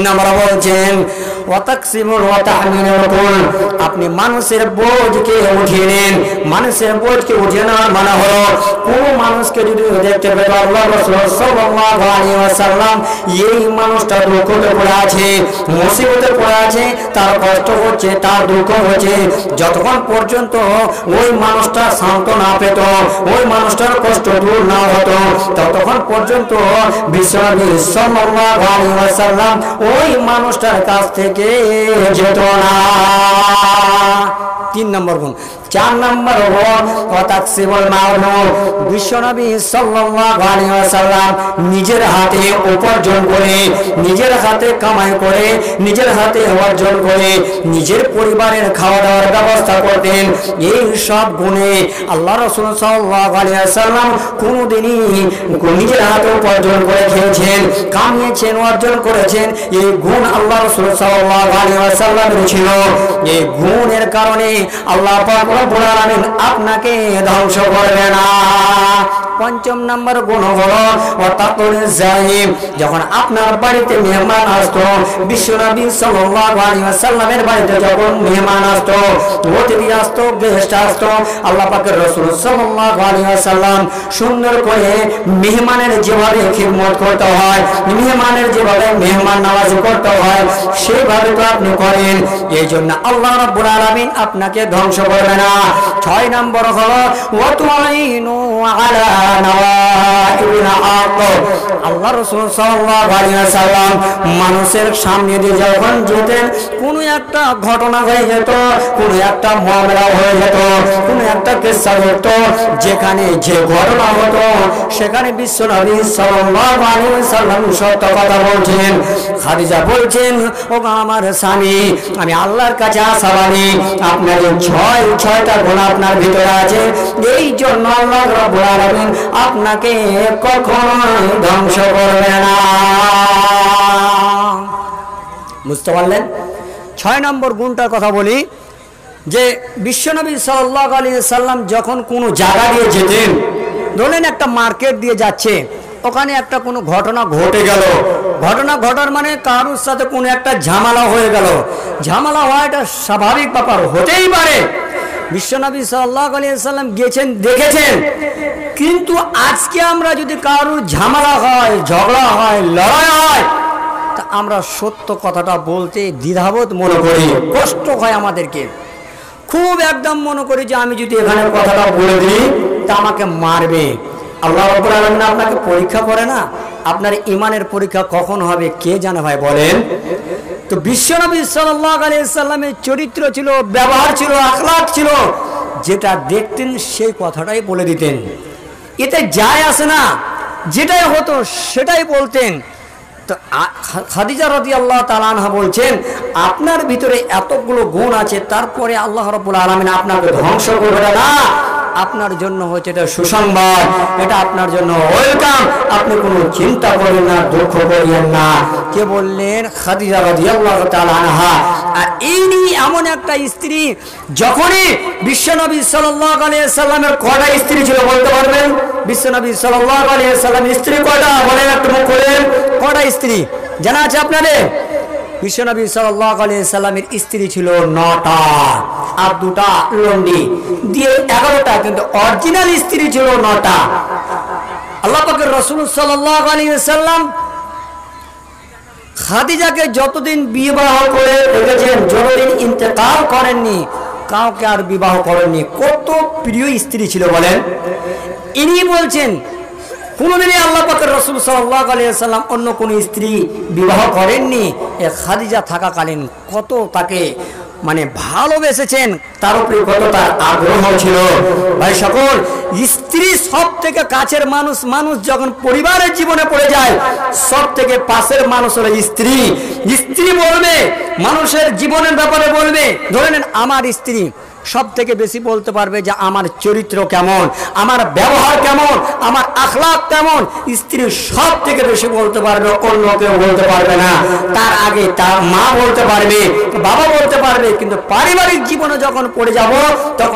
নম্বর বলছেন আপনি মানুষের বোঝকে উঠিয়ে নেন। মানুষের বোঝকে উঠিয়ে নেওয়ার মানে হলো কোন মানুষকে যদি দেখতে পেত আল্লাহ রাসূল সাল্লাল্লাহু আলাইহি ওয়াসাল্লাম এই মানুষটা দুঃখে পড়ে আছে, মুসিবতে পড়ে আছে, তার কষ্ট হচ্ছে, তার দুঃখ হচ্ছে, যতক্ষণ পর্যন্ত ওই মানুষটা শান্ত না পেত, ওই মানুষটার কষ্ট দূর না হতো, ততক্ষণ পর্যন্ত বিশ্বনবী সাল্লাল্লাহু আলাইহি ওয়াসাল্লাম ওই মানুষটার কাছ থেকে যেত না। 3 নম্বর গুণ। 4 নম্বর বিশ্বনবী সাল্লাল্লাহু আলাইহি ওয়াসাল্লাম নিজের হাতে উপার্জন করে, নিজের হাতে কামাই করে, নিজের হাতে অর্জন করে নিজের পরিবারের খাওয়া দাওয়ার ব্যবস্থা করতেন। এই সব গুণে আল্লাহ রাসূল সাল্লাল্লাহু আলাইহি ওয়াসাল্লাম কোনদিনই নিজের হাতে উপার্জন করে খেয়েছেন, কামিয়েছেন, অর্জন করেছেন। এই গুণ আল্লাহ রাসূল সাল্লাল্লাহু আলাইহি ওয়াসাল্লামের ছিল। এই গুণের কারণে আল্লাহ পাক রব্বুল আলামিন আপনাকে ধ্বংস করবে না। 5 নম্বর গুণ হলো যখন আপনার বাড়িতে মেহমান আসতো, বিশ্বনবী সাল্লাল্লাহু আলাইহি ওয়াসাল্লামের বাড়িতে যখন মেহমান আসতো, অতিথি আসতো, গেস্ট আসতো, আল্লাহ পাকের রাসূল সাল্লাল্লাহু আলাইহি ওয়াসাল্লাম সুন্দর করে মেহমানের যেভাবে খিদমত করতে হয়, মেহমানের যেভাবে মেহমান নওয়াজি করতে হয়, সেভাবে তো আপনি করেন। এই জন্য আল্লাহ রাব্বুল আলামিন আপনাকে ধ্বংস করবে না। 6 নম্বর হলো আল্লাহ রাসূল সাল্লাল্লাহু আলাইহি ওয়াসাল্লাম মানুষের সামনে দিয়ে যখন যেতেন, কোনো একটা ঘটনা হয়ে যেত, কোনো একটা মামলা হয়ে যেত, কোনো একটা কিসসা হতো, যেখানে যে ঘটনা হতো সেখানে বিশ্বনবী সাল্লাল্লাহু আলাইহি ওয়াসাল্লাম সত্য কথা বলছেন। খাদিজা বলছেন, ও আমার স্বামী, আমি আল্লাহর কাছে আশাবাদী আপনার 6টা গুণ আপনার ভিতরে আছে, এই জন্য আল্লাহ রাব্বুল আলামিন আপনাকে কখনোই ধ্বংস করবে না। বুঝতে পারলেন? 6 নম্বর গুণটার কথা বলি যে বিশ্বনবী সাল্লাল্লাহু আলাইহি ওয়াসাল্লাম যখন কোনো জায়গা দিয়ে যেতেন, ধরেন একটা মার্কেট দিয়ে যাচ্ছে, ওখানে একটা কোনো ঘটনা ঘটে গেল, ঘটনা ঘটার মানে কারোর সাথে কোনো একটা ঝামেলা হয়ে গেল, ঝামেলা হওয়া এটা স্বাভাবিক ব্যাপার, হতেই পারে। বিশ্বনবী সাল্লাল্লাহু আলাইহি ওয়াসাল্লাম গেছেন, দেখেছেন। কিন্তু আজকে আমরা যদি কারোর ঝামেলা হয়, ঝগড়া হয়, লড়াই হয়, তা আমরা সত্য কথাটা বলতে দ্বিধাবোধ মনে করি, কষ্ট হয় আমাদেরকে, খুব একদম মনে করি যে আমি যদি এখানে কথাটা বলে দিই তা আমাকে মারবে। আল্লাহ রাব্বুল আলামিন আপনাকে পরীক্ষা করে না? আপনার ঈমানের পরীক্ষা কখন হবে কে জানে ভাই, বলেন? তো বিশ্বনবী সাল্লাল্লাহু আলাইহি ওয়াসাল্লামের চরিত্র ছিল, ব্যবহার ছিল, আখলাক ছিল, যেটা দেখতেন সেই কথাটাই বলে দিতেন, এতে যায় আসে না, যেটাই হতো সেটাই বলতেন। তো খাদিজা রাদিয়াল্লাহু তাআলা আনহা বলছেন, আপনার ভিতরে এতগুলো গুণ আছে, তারপরে আল্লাহ রাব্বুল আলামিন আপনাকে ধ্বংস করবে না। আপনার জন্য হচ্ছে এটা সুসংবাদ, এটা আপনার জন্য ওয়েলকাম, আপনি কোনো চিন্তা করেন না, দুঃখ করিয়েন না। কে বললেন? খাদিজা রাদিয়াল্লাহু তাআলা আনহা। আর ইনি এমন একটা স্ত্রী, যখনই বিশ্বনবী সাল্লাল্লাহু আলাইহি ওয়াসাল্লামের কয়টা স্ত্রী ছিল বলতে পারবেন? বিশ্বনবী সাল্লাল্লাহু আলাইহি ওয়াসাল্লামের স্ত্রী কয়টা বলেন, একটু মুখ খুলেন, কয়টা স্ত্রী জানা আছে আপনাদের? বিশ্বনবী সাল্লাল্লাহু আলাইহি ওয়াসাল্লামের স্ত্রী ছিল 9টা, আর 2টা লন্ডি দিয়ে 11টা, কিন্তু অরিজিনাল স্ত্রী ছিল 9টা। আল্লাহ পাকের রাসূল সাল্লাল্লাহু আলাইহি ওয়াসাল্লাম খাদিজাকে যতদিন বিবাহ করে রেখেছেন, যতদিন ইন্তেকাল করেননি, কাউকে আর বিবাহ করেননি। কত প্রিয় স্ত্রী ছিল বলেন? ইনি বলছেন কোনদিনই আল্লাহ পাকের রাসূল সাল্লাল্লাহু আলাইহি ওয়াসাল্লাম অন্য কোন স্ত্রী বিবাহ করেননি। খাদিজা থাকাকালীন কত তাকে মানে ভালোবেসেছেন, তার উপরে কত তার আগ্রহ ছিল। ভাই সকল, স্ত্রী সব থেকে কাছের মানুষ। মানুষ যখন পরিবারের জীবনে পড়ে যায়, সব থেকে পাশের মানুষ হলো স্ত্রী। স্ত্রী বলবে, মানুষের জীবনের ব্যাপারে বলবে। ধরে নেন আমার স্ত্রী সব থেকে বেশি বলতে পারবে যে আমার চরিত্র কেমন, আমার ব্যবহার কেমন, আমার আখলাক কেমন। স্ত্রী সব থেকে বেশি বলতে পারবে, অন্য কেউ বলতে পারবে না। তার আগে তার মা বলতে পারবে, বাবা বলতে পারবে, কিন্তু পারিবারিক জীবনে যখন পড়ে যাব তখন